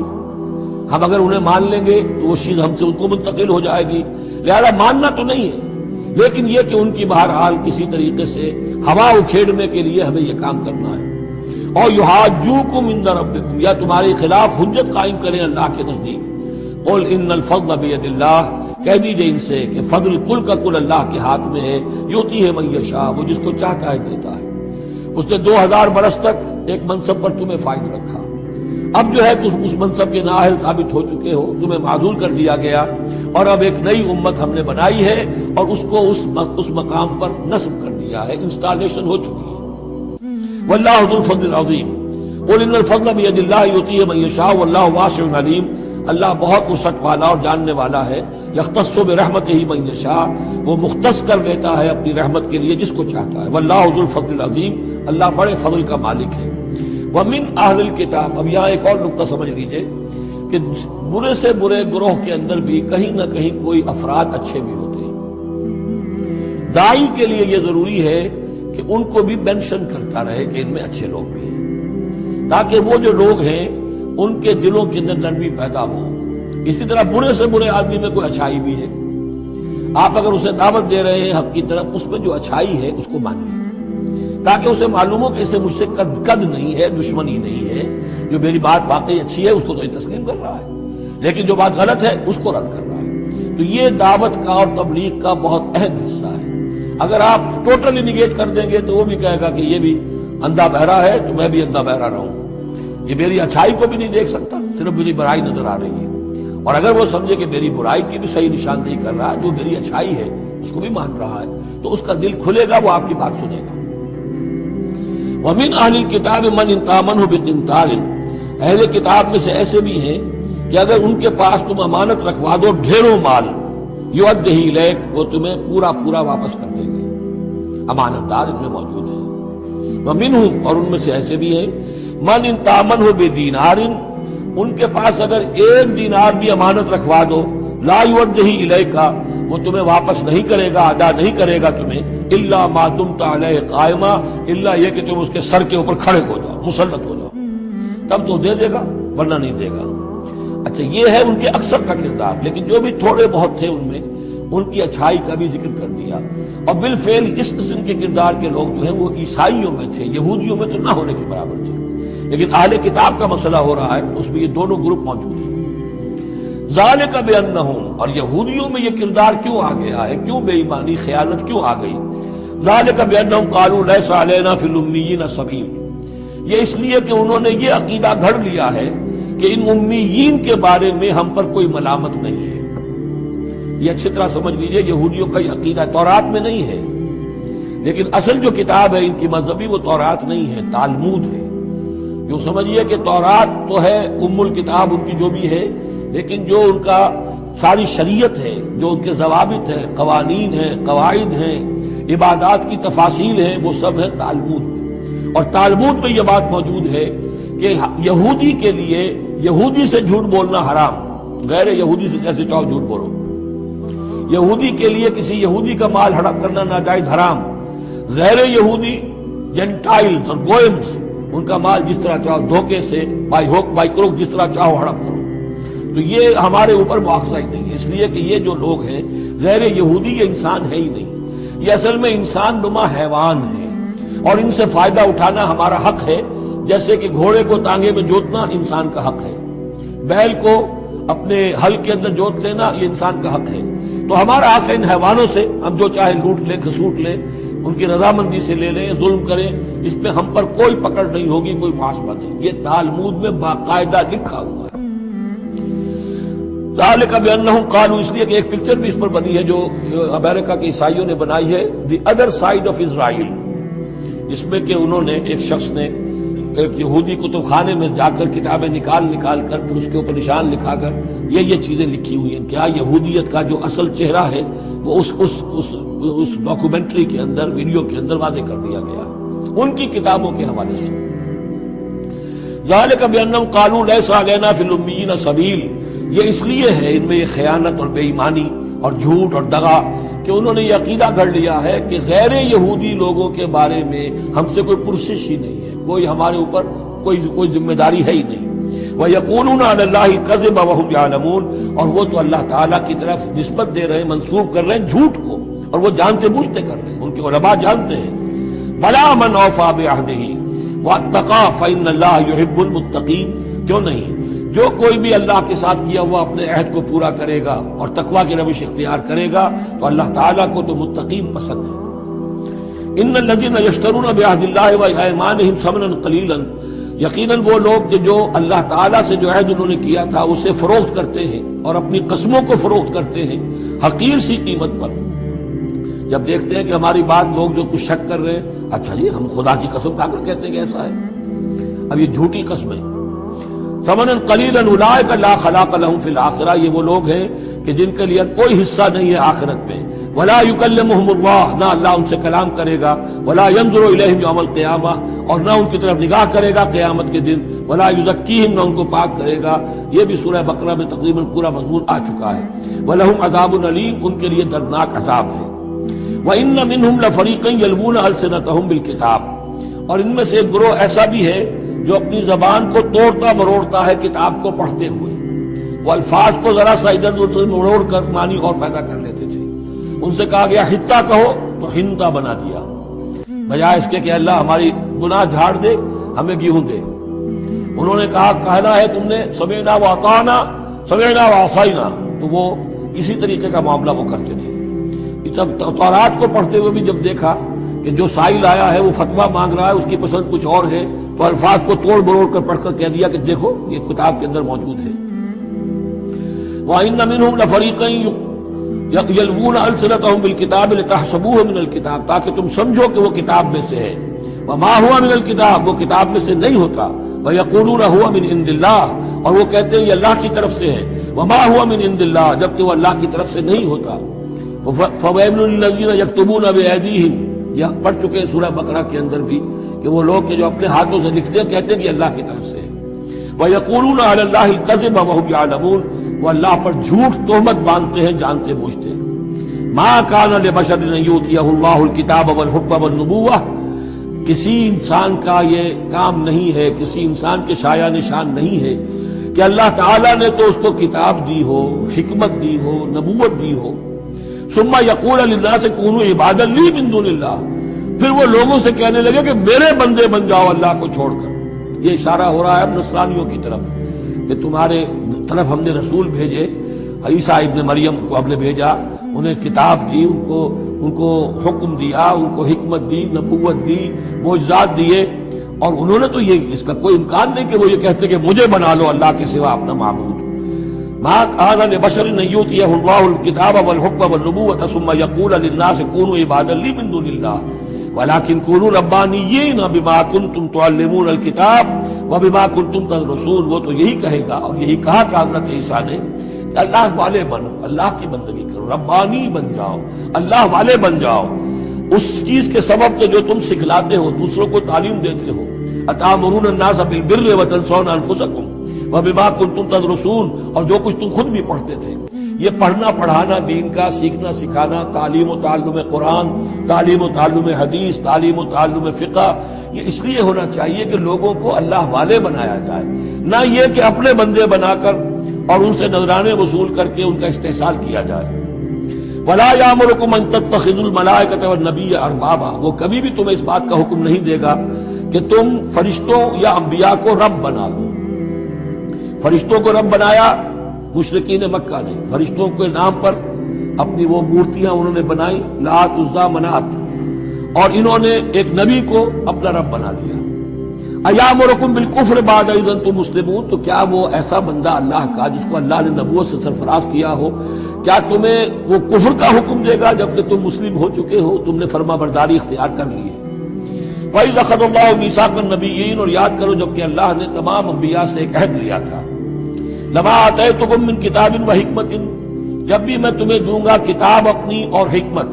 ہم اگر انہیں مان لیں گے تو وہ چیز ہم سے ان کو منتقل ہو جائے گی، لہذا ماننا تو نہیں ہے، لیکن یہ کہ ان کی بہرحال کسی طریقے سے ہوا اکھیڑنے کے لیے ہمیں یہ کام کرنا ہے۔ اور یحاجوکم عند ربکم، یا تمہارے خلاف حجت قائم کریں اللہ کے نزدیک۔ قل ان الفضل بید اللہ، کہہ دیجئے ان سے کہ فضل کل کا کل اللہ کے ہاتھ میں ہے، یؤتی ہے من یشاء، وہ جس کو چاہتا ہے دیتا ہے۔ اس نے 2000 برس تک ایک منصب پر تمہیں فائز رکھا، اب جو ہے تم اس منصب کے نااہل ثابت ہو چکے ہو، تمہیں معذور کر دیا گیا، اور اب ایک نئی امت ہم نے بنائی ہے اور اس کو اس مقام پر نصب کر دیا ہے، انسٹالیشن ہو چکی ہے۔ واللہ ذو الفضل العظیم، قل ان الفضل بید اللہ یؤتیہ من یشاء واللہ واسع علیم، اللہ بہت وسعت والا اور جاننے والا ہے، یختص برحمتہ من یشاء، وہ مختص کر لیتا ہے اپنی رحمت کے لیے جس کو چاہتا ہے، واللہ ذو الفضل العظیم، اللہ بڑے فضل کا مالک ہے۔ ومن اہل الکتاب، اب یہاں ایک اور نقطہ سمجھ لیجئے کہ برے سے برے گروہ کے اندر بھی کہیں نہ کہیں کوئی افراد اچھے بھی ہوتے ہیں، داعی کے لیے یہ ضروری ہے کہ ان کو بھی مینشن کرتا رہے کہ ان میں اچھے لوگ بھی ہیں، تاکہ وہ جو لوگ ہیں ان کے دلوں کے اندر نرمی پیدا ہو۔ اسی طرح برے سے برے آدمی میں کوئی اچھائی بھی ہے، آپ اگر اسے دعوت دے رہے ہیں حق کی طرف، اس میں جو اچھائی ہے اس کو مانیے، تاکہ اسے معلوم ہو کہ اسے مجھ سے قد نہیں ہے، دشمنی نہیں ہے، جو میری بات واقعی اچھی ہے اس کو تو یہ تسلیم کر رہا ہے، لیکن جو بات غلط ہے اس کو رد کر رہا ہے۔ تو یہ دعوت کا اور تبلیغ کا بہت اہم حصہ ہے۔ اگر آپ ٹوٹلی نگیٹ کر دیں گے تو وہ بھی کہے گا کہ یہ بھی اندھا بہرا ہے تو میں بھی اندھا بہرا رہوں، یہ میری اچھائی کو بھی نہیں دیکھ سکتا، صرف مجھے برائی نظر آ رہی ہے۔ اور اگر وہ سمجھے کہ میری برائی کی بھی صحیح نشاندہی کر رہا ہے، جو میری اچھائی ہے اس کو بھی مان رہا ہے، تو اس کا دل کھلے گا، وہ آپ کی بات سنے گا۔ وَمِنْ أَهْلِ الْكِتَابِ مَنْ إِنْ تَأْمَنْهُ بِقِنْطَارٍ، اہل کتاب میں سے ایسے بھی ہیں کہ اگر ان کے پاس تم امانت رکھوا دو ڈھیروں مال، یؤدِّهِ إِلَيْكَ، وہ تمہیں پورا پورا واپس کر دیں گے۔ امانت دار ان میں موجود ہیں۔ وَمِنْهُمْ، اور ان میں سے ایسے بھی ہیں، مَنْ إِنْ تَأْمَنْهُ بِدِينَارٍ، ان کے پاس اگر ایک دینار بھی امانت رکھوا دو، لا یؤدِّهِ إِلَيْكَ، وہ تمہیں واپس نہیں کرے گا، ادا نہیں کرے گا تمہیں، الا ما دمت علیہ قائما، الا یہ کہ تم اس کے سر کے اوپر کھڑے ہو جاؤ، مسلط ہو جاؤ، تب تو دے دے گا، ورنہ نہیں دے گا۔ اچھا، یہ ہے ان کے اکثر کا کردار، لیکن جو بھی تھوڑے بہت تھے ان میں ان کی اچھائی کا بھی ذکر کر دیا۔ اور بالفعل اس قسم کے کردار کے لوگ جو ہیں وہ عیسائیوں میں تھے، یہودیوں میں تو نہ ہونے کے برابر تھے، لیکن اہل کتاب کا مسئلہ ہو رہا ہے، اس میں یہ دونوں گروپ موجود ہیں۔ ذالک بانہم، اور یہودیوں میں یہ کردار کیوں آ گیا ہے، کیوں بے ایمانی خیانت کیوں آ گئی؟ ذالک بانہم قالوا لیس علینا فی الامیین سبیل، یہ اس لیے کہ انہوں نے یہ عقیدہ گھڑ لیا ہے کہ ان امیین کے بارے میں ہم پر کوئی ملامت نہیں ہے۔ یہ اچھی طرح سمجھ لیجئے، یہودیوں کا یہ عقیدہ تورات میں نہیں ہے، لیکن اصل جو کتاب ہے ان کی مذہبی وہ تورات نہیں ہے، تالمود ہے۔ جو سمجھیے کہ تورات تو ہے ام الکتاب ان کی جو بھی ہے، لیکن جو ان کا ساری شریعت ہے، جو ان کے ضوابط ہیں، قوانین ہیں، قواعد ہیں، عبادات کی تفاصیل ہیں، وہ سب ہے تالمود میں۔ اور تالمود میں یہ بات موجود ہے کہ یہودی کے لیے یہودی سے جھوٹ بولنا حرام، غیر یہودی سے جیسے چاہو جھوٹ بولو۔ یہودی کے لیے کسی یہودی کا مال ہڑپ کرنا ناجائز حرام، غیر یہودی جنٹائلز اور گوئمز ان کا مال جس طرح چاہو دھوکے سے، بائی ہوک بائی کروک، جس طرح چاہو ہڑپ کرو۔ تو یہ ہمارے اوپر مواخذہ ہی نہیں ہے، اس لیے کہ یہ جو لوگ ہیں غیر یہودی، یہ انسان ہے ہی نہیں، یہ اصل میں انسان نما حیوان ہے، اور ان سے فائدہ اٹھانا ہمارا حق ہے، جیسے کہ گھوڑے کو تانگے میں جوتنا انسان کا حق ہے، بیل کو اپنے حل کے اندر جوت لینا یہ انسان کا حق ہے۔ تو ہمارا حق ہے ان حیوانوں سے ہم جو چاہے لوٹ لیں، گھسوٹ لیں، ان کی رضامندی سے لے لیں، ظلم کریں، اس پہ ہم پر کوئی پکڑ نہیں ہوگی، کوئی محاسبہ نہیں۔ یہ تالمود میں باقاعدہ لکھا ہوا ہے۔ ذالک بانہم قالوا، اس لیے کہ ایک پکچر بھی اس پر بنی ہے جو امریکہ کے عیسائیوں نے بنائی ہے، the other side of Israel, جس میں کہ انہوں نے ایک شخص نے ایک یہودی کتب خانے میں جا کر کتابیں نکال کر پھر اس کے اوپر نشان لکھا کر یہ چیزیں لکھی ہوئی ہیں۔ کیا یہودیت کا جو اصل چہرہ ہے وہ اس ڈاکومنٹری کے اندر، ویڈیو کے اندر واضح کر دیا گیا ان کی کتابوں کے حوالے سے۔ ذالک بانہم قالوا لیس علینا فی الامیین سبیل، یہ اس لیے ہے ان میں یہ خیانت اور بے ایمانی اور جھوٹ اور دغا کہ انہوں نے یہ عقیدہ گھڑ لیا ہے کہ غیر یہودی لوگوں کے بارے میں ہم سے کوئی پرسش ہی نہیں ہے، کوئی ہمارے اوپر کوئی ذمہ داری ہے ہی نہیں۔ وَيَقُولُونَ عَلَى اللَّهِ الْكَذِبَ وَهُمْ يَعْلَمُونَ، اور وہ تو اللہ تعالیٰ کی طرف نسبت دے رہے ہیں، منسوب کر رہے ہیں جھوٹ کو، اور وہ جانتے بوجھتے کر رہے ہیں، ان کے علماء جانتے ہیں۔ بَلَا مَنْ أَوْفَىٰ بِعَهْدِهِ وَاتَّقَىٰ فَإِنَّ اللَّهَ يُحِبُّ الْمُتَّقِينَ، کیوں نہیں، جو کوئی بھی اللہ کے ساتھ کیا ہوا اپنے عہد کو پورا کرے گا اور تقویٰ کی روش اختیار کرے گا تو اللہ تعالیٰ کو تو متقین پسند ہے۔ ان الذین یشترون بعہد اللہ وایمانہم ثمنا قلیلا، یقیناً وہ لوگ جو اللہ تعالیٰ سے جو عہد انہوں نے کیا تھا اسے فروخت کرتے ہیں اور اپنی قسموں کو فروخت کرتے ہیں حقیر سی قیمت پر۔ جب دیکھتے ہیں کہ ہماری بات لوگ جو کچھ شک کر رہے ہیں، اچھا جی ہم خدا کی قسم کھا کر کہتے ہیں کہ ایسا ہے، اب یہ جھوٹی قسمیں۔ ثمنا قلیلا اولئک لا خلاق لهم فی الآخرہ، یہ وہ لوگ ہیں کہ جن کے لیے کوئی حصہ نہیں ہے آخرت میں۔ ولا یکلمہم اللہ، نہ اللہ ان سے کلام کرے گا۔ ولا ینظر الیہم یوم القیامہ، اور نہ ان کی طرف نگاہ کرے گا قیامت کے دن۔ ولا یزکیہم، نہ ان کو پاک کرے گا۔ یہ بھی سورہ بقرہ میں تقریباً پورا مضمون آ چکا ہے۔ ولہم عذاب علیم، ان کے لیے دردناک عذاب ہے۔ وَإِنَّ مِنْهُمْ لَفَرِيقًا يَلْوُونَ أَلْسِنَتَهُم بِالْكِتَابِ، اور ان میں سے ایک گروہ ایسا بھی ہے جو اپنی زبان کو توڑتا مروڑتا ہے کتاب کو پڑھتے ہوئے، وہ الفاظ کو ذرا سا ادھر ادھر مروڑ کر معنی اور پیدا کر لیتے تھے۔ ان سے کہا گیا حتہ کہو تو ہنتا بنا دیا، بجائے اس کے کہ اللہ ہماری گناہ جھاڑ دے، ہمیں گیہوں دے۔ انہوں نے کہنا ہے تم نے سمعنا واطعنا، سمعنا وعصینا، تو وہ اسی طریقے کا معاملہ وہ کرتے تھے۔ جب تورات کو پڑھتے ہوئے بھی جب دیکھا کہ جو سائل آیا ہے وہ فتویٰ مانگ رہا ہے، اس کی پسند کچھ اور ہے، تو الفاظ کو توڑ بروڑ کر پڑھ کر کہہ دیا کہ دیکھو یہ کتاب کے اندر موجود ہے۔ وَإِنَّ مِنْهُمْ لَفَرِيقًا يَلْوُونَ أَلْسِنَتَهُمْ بِالْكِتَابِ لِتَحْسَبُوهُ مِنَ الْكِتَابِ، تاکہ تم سمجھو کہ وہ کتاب میں سے ہے، وَمَا هُوَ مِنَ الْكِتَابِ، وہ کتاب میں سے نہیں ہوتا، وَيَقُولُونَ هُوَ مِنْ عِنْدِ اللَّهِ، اور وہ کہتے ہیں یہ اللہ کی طرف سے ہے، وَمَا هُوَ مِنْ عِنْدِ اللَّهِ، جبکہ وہ اللہ کی طرف سے نہیں ہوتا۔ فَوَيْلٌ لِّلَّذِينَ يَكْتُبُونَ بِأَيْدِيهِمْ، یہ پڑھ چکے ہیں سورہ بقرہ کے اندر بھی کہ وہ لوگ جو اپنے ہاتھوں سے لکھتے ہیں کہتے ہیں کہ اللہ کی طرف سے ہے، وَيَقُولُونَ عَلَى اللَّهِ الْكَذِبَ وَهُمْ يَعْلَمُونَ، وہ اللہ پر جھوٹ تہمت باندھتے ہیں جانتے بوجھتے ہیں۔ مَا كَانَ لِبَشَرٍ أَن يُؤْتِيَهُ اللَّهُ الْكِتَابَ وَالْحُكْمَ وَالنُّبُوَّةَ، کسی انسان کا یہ کام نہیں ہے، کسی انسان کے شایہ نشان نہیں ہے کہ اللہ تعالیٰ نے تو اس کو کتاب دی ہو، حکمت دی ہو، نبوت دی ہو، ثم يقول للناس كونوا عبادا لي من دون الله، پھر وہ لوگوں سے کہنے لگے کہ میرے بندے بن جاؤ اللہ کو چھوڑ کر۔ یہ اشارہ ہو رہا ہے اب نصرانیوں کی طرف کہ تمہارے طرف ہم نے رسول بھیجے، عیسیٰ ابن مریم کو ہم نے بھیجا، انہیں کتاب دی، ان کو حکم دیا، ان کو حکمت دی، نبوت دی، معجزات دیے، اور انہوں نے تو یہ اس کا کوئی امکان نہیں کہ وہ یہ کہتے کہ مجھے بنا لو اللہ کے سوا اپنا معبود۔ ما كان لبشر ان يؤتيه الله الكتاب والحكم والنبوة ثم يقول للناس كونوا عبادا لي من دون الله ولكن كونوا ربانيين بما كنتم تعلمون الكتاب وبما كنتم تدرسون۔ وہ تو یہی کہے گا، اور یہی کہا کہ حضرت عیسیٰ نے کہ اللہ والے بنو، اللہ کی بندگی کرو، ربانی بن جاؤ، اللہ والے بن جاؤ، اس چیز کے سبب کہ جو تم سکھلاتے ہو، دوسروں کو تعلیم دیتے ہو۔ أتأمرون الناس بالبر وتنسون أنفسكم وبما كنتم تدرسون، اور جو کچھ تم خود بھی پڑھتے تھے۔ یہ پڑھنا پڑھانا دین کا، سیکھنا سکھانا، تعلیم و تعلم قرآن، تعلیم و تعلم حدیث، تعلیم و تعلم فقہ، یہ اس لیے ہونا چاہیے کہ لوگوں کو اللہ والے بنایا جائے، نہ یہ کہ اپنے بندے بنا کر اور ان سے نذرانے وصول کر کے ان کا استحصال کیا جائے۔ وَلَا يَأْمُرُكُمْ أَن تَتَّخِذُوا الْمَلَائِكَةَ وَالنَّبِيَّ أَرْبَابًا، وہ کبھی بھی تمہیں اس بات کا حکم نہیں دے گا کہ تم فرشتوں یا انبیاء کو رب بنا لو۔ فرشتوں کو رب بنایا مشرکین مکہ نے، فرشتوں کے نام پر اپنی وہ مورتیاں انہوں نے بنائی، لات، عزا، منات، اور انہوں نے ایک نبی کو اپنا رب بنا لیا۔ ایامرکم بالکفر بعد اذ انتم مسلمون، تو کیا وہ ایسا بندہ اللہ کا جس کو اللہ نے نبوت سے سرفراز کیا ہو، کیا تمہیں وہ کفر کا حکم دے گا جبکہ تم مسلم ہو چکے ہو، تم نے فرما برداری اختیار کر لی ہے۔ وَإِذْ أَخَذَ اللَّهُ مِيثَاقَ النَّبِيِّينَ، اور یاد کرو جبکہ اللہ نے تمام انبیاء سے ایک عہد لیا تھا، لَمَا آتَيْتُكُم مِّن كِتَابٍ وَحِكْمَةٍ، جب بھی میں تمہیں دوں گا کتاب اپنی اور حکمت،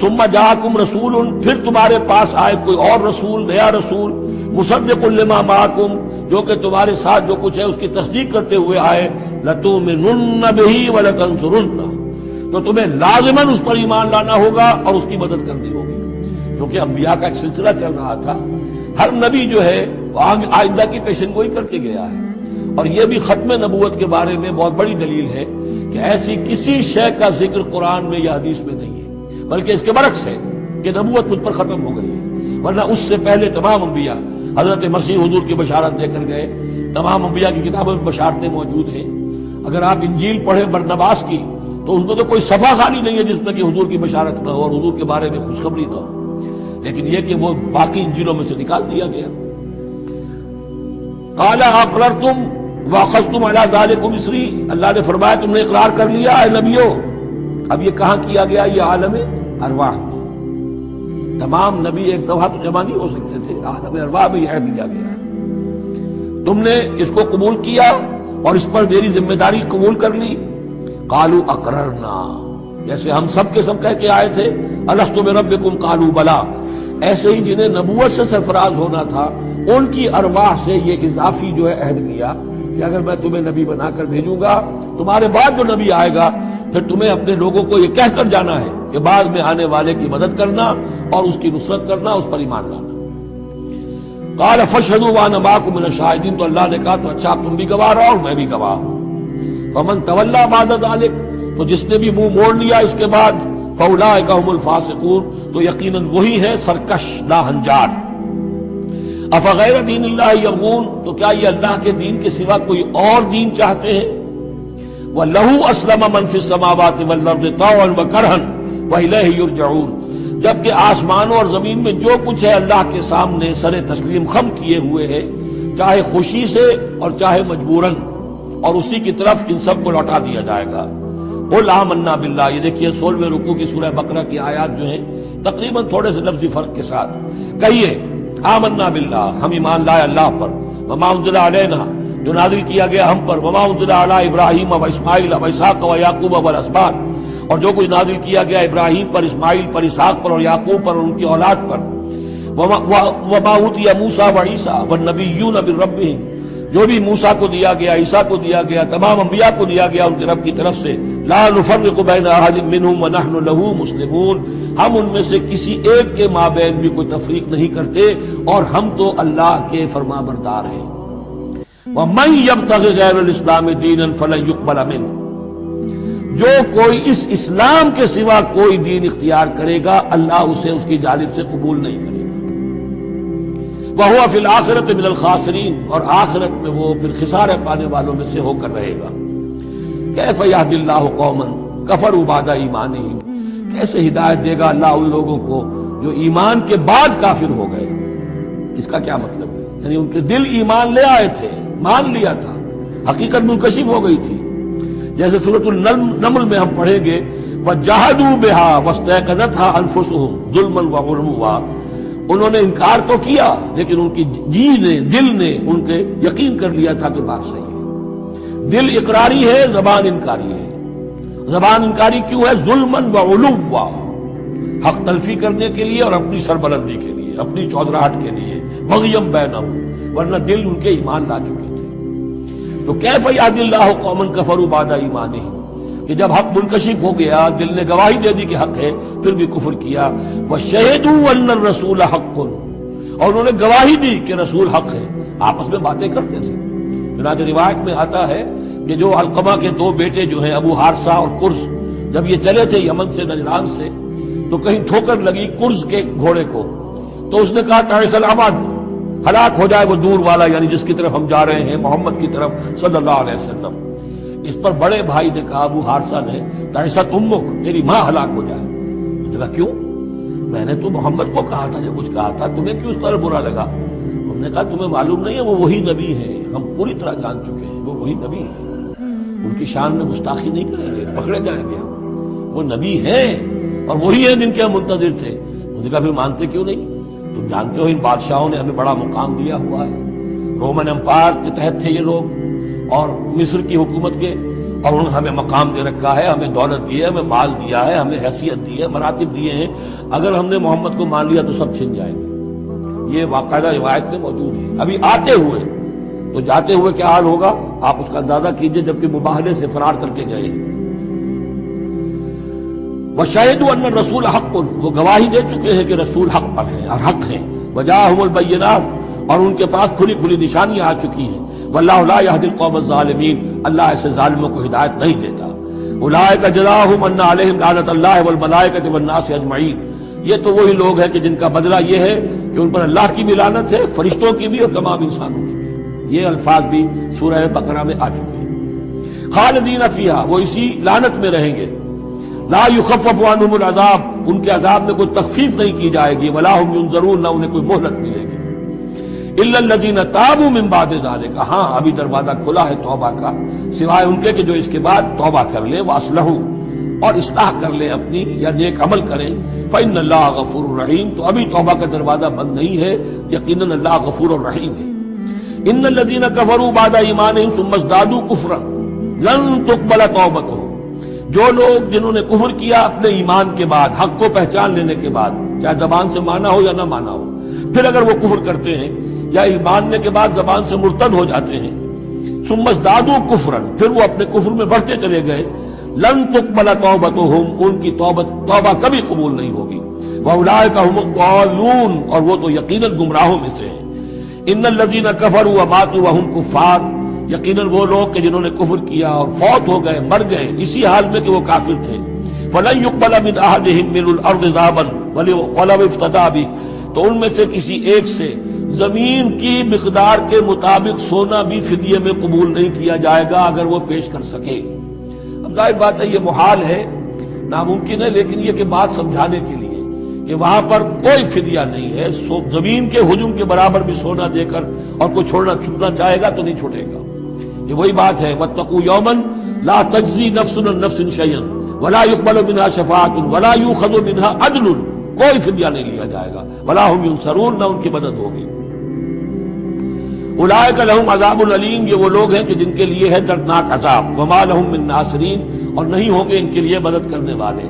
ثُمَّ جَاءَكُمْ رَسُولٌ، پھر تمہارے پاس آئے کوئی اور رسول، نیا رسول، مُصَدِّقٌ لِّمَا مَعَكُمْ، جو کہ تمہارے ساتھ جو کچھ ہے اس کی تصدیق کرتے ہوئے آئے، لَتُؤْمِنُنَّ بِهِ وَلَتَنصُرُنَّهُ، تو تمہیں لازماً اس پر ایمان لانا ہوگا اور اس کی مدد کرنی ہوگی، کیونکہ انبیاء کا ایک سلسلہ چل رہا تھا، ہر نبی جو ہے وہ آئندہ کی پیشن گوئی کر کے گیا ہے، اور یہ بھی ختم نبوت کے بارے میں بہت بڑی دلیل ہے کہ ایسی کسی شے کا ذکر قرآن میں یا حدیث میں نہیں ہے، بلکہ اس کے برعکس ہے کہ نبوت مجھ پر ختم ہو گئی ہے، ورنہ اس سے پہلے تمام انبیاء حضرت مسیح حضور کی بشارت دے کر گئے، تمام انبیاء کی کتابوں میں بشارتیں موجود ہیں۔ اگر آپ انجیل پڑھیں برنباس کی تو اس میں تو کوئی صفحہ خالی نہیں ہے جس میں کہ حضور کی بشارت نہ ہو اور حضور کے بارے میں خوشخبری نہ ہو، لیکن یہ کہ وہ باقی انجیلوں میں سے نکال دیا گیا۔ قال اقررتم واخذتم على ذلكم اسری، اللہ نے فرمایا تم نے اقرار کر لیا اے نبیوں۔ اب یہ کہاں کیا گیا؟ یہ عالم ارواح میں، تمام نبی ایک دفعہ تو جمع نہیں ہو سکتے تھے، عالم ارواح میں یہ عہد لیا گیا ہے، تم نے اس کو قبول کیا اور اس پر میری ذمہ داری قبول کر لی۔ قالوا اقررنا، جیسے ہم سب کے سب کہہ کے آئے تھے الست بربکم قالوا بلا، ایسے ہی جنہیں نبوت سے سرفراز ہونا تھا ان کی ارواح سے یہ اضافی جو ہے عہد لیا کہ اگر میں تمہیں نبی بنا کر بھیجوں گا، تمہارے بعد جو نبی آئے گا پھر تمہیں اپنے لوگوں کو یہ کہہ کر جانا ہے کہ بعد میں آنے والے کی مدد کرنا اور اس کی نصرت کرنا، اس پر ایمان لانا۔ قال فاشهدوا وانا معكم من الشاهدين، تو اللہ نے کہا تو اچھا تم بھی گواہ رہو اور میں بھی گواہ ہوں۔ فمن تولى بعد ذلك، تو جس نے بھی منہ موڑ لیا اس کے بعد، فاولئک هم الفاسقون، تو یقیناً وہی ہے سرکش لاہنجار۔ افغیر دین اللہ یبغون، تو کیا یہ اللہ کے دین کے سوا کوئی اور دین چاہتے ہیں؟ وَلَهُ أَسْلَمَ مَنْ فِي السَّمَاوَاتِ وَالْأَرْضِ طَوْعًا وَكَرْهًا وَإِلَيْهِ يُرْجَعُونَ، جبکہ آسمانوں اور زمین میں جو کچھ ہے اللہ کے سامنے سر تسلیم خم کیے ہوئے ہے، چاہے خوشی سے اور چاہے مجبوراً، اور اسی کی طرف ان سب کو لوٹا دیا جائے گا۔ قل آمنا باللہ، یہ دیکھیے 16ویں رکوع کی سورہ بقرہ کی آیات جو ہیں تقریباً تھوڑے سے لفظی فرق کے ساتھ، کہیے آمنا باللہ، ہم ایمان لائے اللہ پر، وما انزل علینا، جو نازل کیا گیا ہم پر، وما انزل علی ابراہیم و اسماعیل و اسحاق و یعقوب والاسباط، اور جو کچھ نازل کیا گیا ابراہیم پر، اسماعیل پر، اسحاق پر اور یعقوب پر اور ان کی اولاد پر، وما اوتی موسیٰ و عیسیٰ والنبیون من ربہم، جو بھی موسیٰ کو دیا گیا، عیسیٰ کو دیا گیا، تمام انبیاء کو دیا گیا ان کے رب کی طرف سے، لا نفرق بین احد منہم ونحن لہ مسلمون، ہم ان میں سے کسی ایک کے مابین بھی کوئی تفریق نہیں کرتے اور ہم تو اللہ کے فرما بردار ہیں۔ وَمَن يَبْتَغِ غَيْرَ الْإِسْلَامِ دِينًا فَلَن يُقْبَلَ مِنْهُ، جو کوئی اس اسلام کے سوا کوئی دین اختیار کرے گا اللہ اسے اس کی جانب سے قبول نہیں کرے گا۔ وَهُوَ فِي الْآخِرَةِ مِنَ الْخَاسِرِينَ، اور آخرت میں وہ پھر خسارے پانے والوں میں سے ہو کر رہے گا۔ كَيْفَ يَهْدِي اللَّهُ قَوْمًا كَفَرُوا بَعْدَ إِيمَانِهِمْ، کیسے ہدایت دے گا اللہ ان لوگوں کو جو ایمان کے بعد کافر ہو گئے۔ اس کا کیا مطلب ہے؟ یعنی ان کے دل ایمان لے آئے تھے، مان لیا تھا، حقیقت منکشف ہو گئی تھی۔ جیسے سورۃ النمل میں ہم پڑھیں گے وَجَحَدُوا بِهَا وَاسْتَيْقَنَتْهَا أَنفُسُهُمْ ظُلْمًا وَعُلُوًّا، انہوں نے انکار تو کیا لیکن ان کی جی نے، دل نے ان کے یقین کر لیا تھا کہ بات صحیح ہے۔ دل اقراری ہے، زبان انکاری ہے۔ زبان انکاری کیوں ہے؟ ظلمًا وعلوا، حق تلفی کرنے کے لیے اور اپنی سربلندی کے لیے، اپنی چودراہٹ کے لیے، بغیم بینہم، ورنہ دل ان کے ایمان لا چکے تھے۔ تو کیف یہدی اللہ قوما کفروا بعد ایمانہم، کہ جب حق منکشف ہو گیا، دل نے گواہی دے دی کہ حق ہے، پھر بھی کفر کیا۔ وَشَهِدُوا أَنَّ الرَّسُولَ حَقٌّ، اور انہوں نے گواہی دی کہ رسول حق ہے۔ آپس میں باتیں کرتے تھے، چنانچہ روایت میں آتا ہے کہ جو علقمہ کے دو بیٹے جو ہیں ابو حارثہ اور قرز، جب یہ چلے تھے یمن سے، نجران سے، تو کہیں ٹھوکر لگی قرز کے گھوڑے کو، تو اس نے کہا تعس العبد، ہلاک ہو جائے وہ دور والا، یعنی جس کی طرف ہم جا رہے ہیں، محمد کی طرف صلی اللہ علیہ وسلم۔ اس پر بڑے بھائی نے کہا، ابو حارثہ نے، تعست امک، تیری ماں ہلاک ہو جائے۔ اس نے کہا کیوں؟ میں نے تو محمد کو کہا تھا، یہ کچھ کہا تھا، تمہیں کیوں اس طرح برا لگا؟ ہم نے کہا تمہیں معلوم نہیں ہے وہ وہی نبی ہے، ہم پوری طرح جان چکے ہیں وہ وہی نبی ہے، ان کی شان میں گستاخی نہیں کریں گے، پکڑے جائیں گے ہم، وہ نبی ہیں اور وہی ہیں جن کے ہم منتظر تھے۔ انہوں نے کہا پھر مانتے کیوں نہیں؟ تم جانتے ہو ان بادشاہوں نے ہمیں بڑا مقام دیا ہوا ہے، رومن امپائر کے تحت تھے یہ لوگ اور مصر کی حکومت کے، اور انہوں نے ہمیں مقام دے رکھا ہے، ہمیں دولت دی ہے، ہمیں مال دیا ہے، ہمیں حیثیت دی ہے، مراتب دیے ہیں، اگر ہم نے محمد کو مان لیا تو سب چھن جائیں گے۔ یہ باقاعدہ روایت میں موجود ہے۔ ابھی آتے ہوئے تو جاتے ہوئے کیا حال ہوگا آپ اس کا اندازہ کیجئے، جبکہ مباہلے سے فرار کر کے گئے۔ وَشَهِدُوا أَنَّ الرَّسُولَ حَقٌّ، وہ گواہی دے چکے ہیں کہ رسول حق پر ہیں اور حق ہیں۔ وَجَاءَهُمُ الْبَيِّنَاتُ، اور ان کے پاس کھلی کھلی نشانیاں آ چکی ہیں۔ وَاللَّهُ لَا يَهْدِي الْقَوْمَ الظَّالِمِينَ، اللہ ایسے ظالموں کو ہدایت نہیں دیتا۔ أُولَٰئِكَ جَزَاؤُهُمْ أَنَّ عَلَيْهِمْ لَعْنَةَ اللَّهِ وَالْمَلَائِكَةِ وَالنَّاسِ أَجْمَعِينَ، یہ تو وہی لوگ ہیں کہ جن کا بدلہ یہ ہے کہ ان پر اللہ کی بھی لعنت ہے، فرشتوں کی بھی اور تمام انسانوں کی بھی۔ یہ الفاظ بھی سورہ بقرہ میں آ چکے ہیں۔ خالدین فیہا، وہ اسی لعنت میں رہیں گے۔ لا یخفف عنہم العذاب، ان کے عذاب میں کوئی تخفیف نہیں کی جائے گی۔ ولا هم ینظرون، نہ انہیں کوئی مہلت ملے گی۔ الا الذین تابوا من بعد ذلک، ہاں ابھی دروازہ کھلا ہے توبہ کا، سوائے ان کے کہ جو اس کے بعد توبہ کر لیں، واصلحوا، اور اصلاح کر لیں اپنی یا نیک عمل کریں۔ فإن اللہ غفور الرحیم، تو ابھی توبہ کا دروازہ بند نہیں ہے، یقیناً اللہ غفور الرحیم ہے۔ ان الذین کفروا بعد ایمانہم ثم ازدادوا کفرا لن تقبل توبتہم، جو لوگ جنہوں نے کفر کیا اپنے ایمان کے بعد، حق کو پہچان لینے کے بعد، چاہے زبان سے مانا ہو یا نہ مانا ہو، پھر اگر وہ کفر کرتے ہیں یا ماننے کے بعد زبان سے مرتد ہو جاتے ہیں، ثم ازدادوا کفرا، پھر وہ اپنے کفر میں بڑھتے چلے گئے، لن تقبل توبتہم، ان کی توبہ کبھی قبول نہیں ہوگی۔ واولئک هم الضالون، اور وہ تو یقیناً گمراہوں میں سے ہیں۔ ان الذین کفروا وماتوا وهم کفار، یقیناً وہ لوگ کہ جنہوں نے کفر کیا اور فوت ہو گئے، مر گئے اسی حال میں کہ وہ کافر تھے، فلن يقبل من احدهم ملء الارض ذهبا ولو افتدى به، تو ان میں سے کسی ایک سے زمین کی مقدار کے مطابق سونا بھی فدیے میں قبول نہیں کیا جائے گا اگر وہ پیش کر سکے۔ اب ظاہر بات ہے یہ محال ہے، ناممکن ہے، لیکن یہ کہ بات سمجھانے کے لیے کہ وہاں پر کوئی فدیہ نہیں ہے، زمین کے حجم کے برابر بھی سونا دے کر اور کوئی چھوڑنا چھوٹنا چاہے گا تو نہیں چھوٹے گا۔ یہ وہی بات ہے واتقوا یوما لا تجزی نفس عن نفس شیئا ولا يقبل منها شفاعۃ ولا یؤخذ منها عدل، کوئی فدیہ نہیں لیا جائے گا، ولا هم ينصرون، نہ ان کی مدد ہوگی۔ اولئک لهم عذاب علیم، یہ وہ لوگ ہیں کہ جن کے لیے ہے دردناک عذاب، وما لهم من ناصرین، اور نہیں ہوں گے ان کے لیے مدد کرنے والے۔